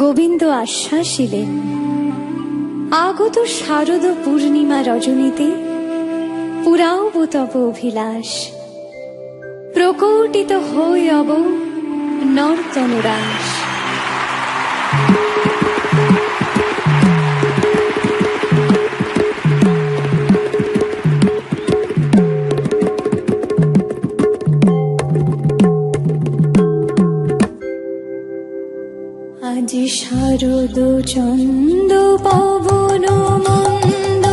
গোবিন্দ আশ্বাসিলেন, আগত শারদ পূর্ণিমা রজনীতে পুরাব তব অভিলাষ, প্রকটিত হই অব নর্তনরাস। আজি শারদ চন্দ পবন মন্দ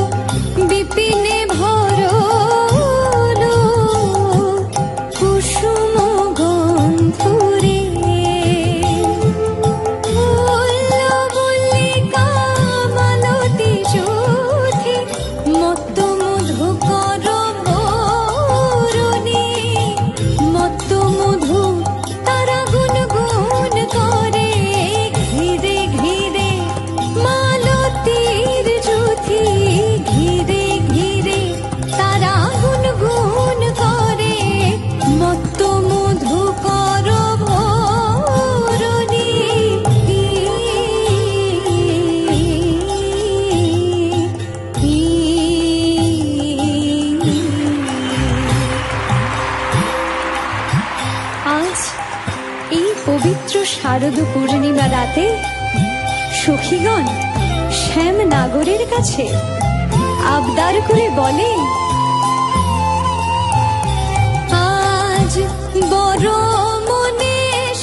বিপিনে ভরল, কুসুম গন্ধরে বল্লিকা মালতী জ্যোতি মত্ত মধু কর বরণী, মত্ত মধু তারা গুনগুন করে ঘিরে ঘিরে মালতীর জ্যোতি, ঘিরে ঘিরে তারা গুনগুন করে মত্ত মধু কর ভরণী। আজ এই পবিত্র শারদ পূর্ণিমা রাতে সখীগণ শ্যামনাগরের কাছে আবদার করে বলে, আজ বড় মনে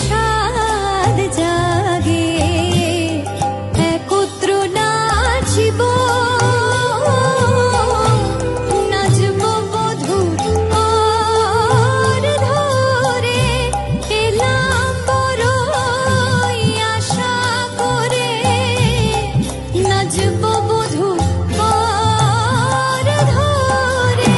সাধ জাগে, একত্র নাচিব নাচব বধূ আর ধরে, এলাম বড়ই আশা করে, নাচব বধূ আর ধরে।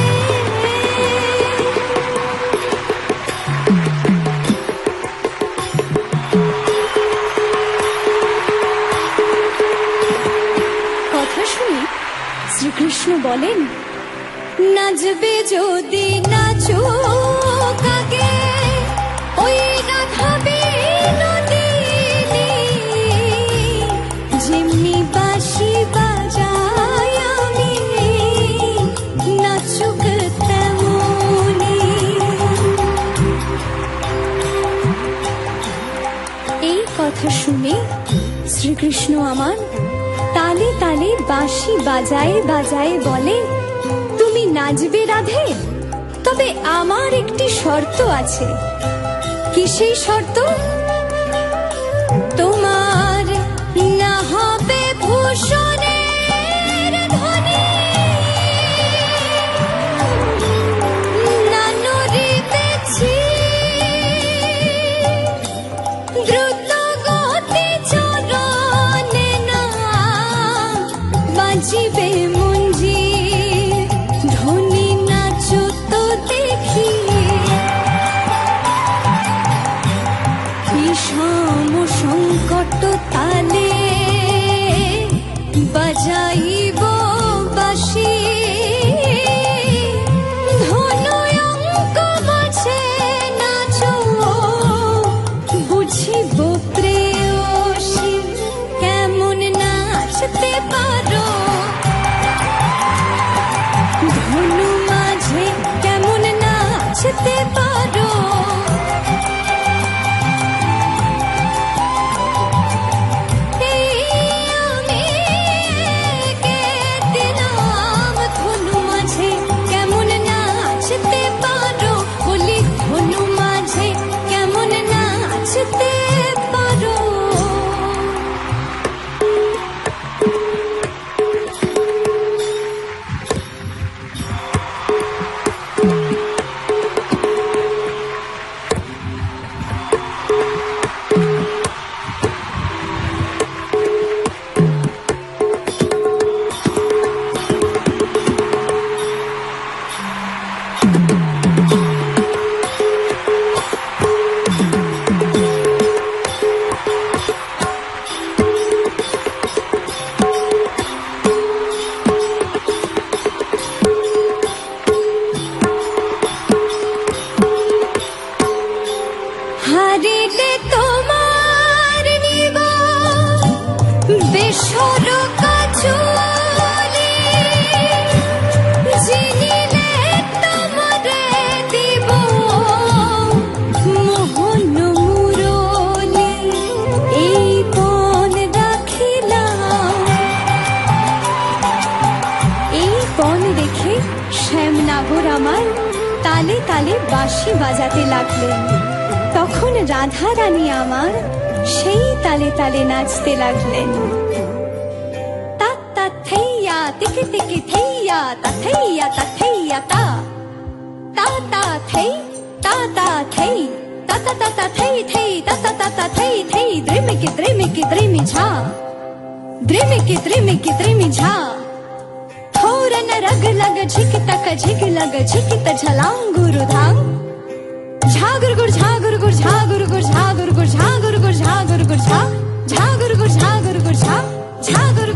কথা শুনে শ্রীকৃষ্ণ বলেন, নাচবে যদি নাচো কাগে, ওই রাধা বিনোদিনী, যেমনি বাঁশি বাজাই আমি নাচুক তেমনি। এই কথা শুনে শ্রীকৃষ্ণ আমার তালে তালে বাঁশি বাজায় বাজায় বলে, তুমি নাচবে রাধে, তবে আমার একটি শর্ত আছে। কি সেই শর্ত? তোমার না হবে ভূষণের ধ্বনি, না নড়িতেছি দ্রুত গতি চরণে, না বাজিবে মঞ্জির ধ্বনি, নাচো তো দেখি বিষম সংকট তালে, বাজাইব বাঁশি ধনু অঙ্ক মাঝে, নাচো বুঝিব প্রেয়সী কেমন নাচতে পারো, ধনু মাঝে কেমন নাচতে পারো। এই আমি একে দিলাম ধনু মাঝে কেমন নাচতে পারো, বলি ধনু মাঝে কেমন নাচতে পারো। ঝরকা চুলি জিনিলে তোমারে দিব মোহন মুরলি এই পণ রাখিলাম। এই পণ রেখে শ্যামনাগর আমার তালে তালে বাঁশি বাজাতে লাগলেন। তখন রাধা রানী আমার সেই তালে তালে নাচতে লাগলেন। তা তা থেইয়া তিকি তিকি থেইয়া তা থেইয়া তা থেইয়া তা তা তা থেই তা তা থেই তা তা তা তা থেই থেই তা তা তা তা থেই থেই দ্রিমিকি দ্রিমিকি দ্রিমি ঝা দ্রিমিকি দ্রিমিকি দ্রিমি ঝা थोरन रग लग झिक तक झिक लग झिक त झलांग गुरु धाम झा गुर गुर झा गुर गुर झा गुर गुर झा गुर गुर झा गुर गुर झा गुर गुर झा झा गुर गुर झा गुर गुर झा झा गुर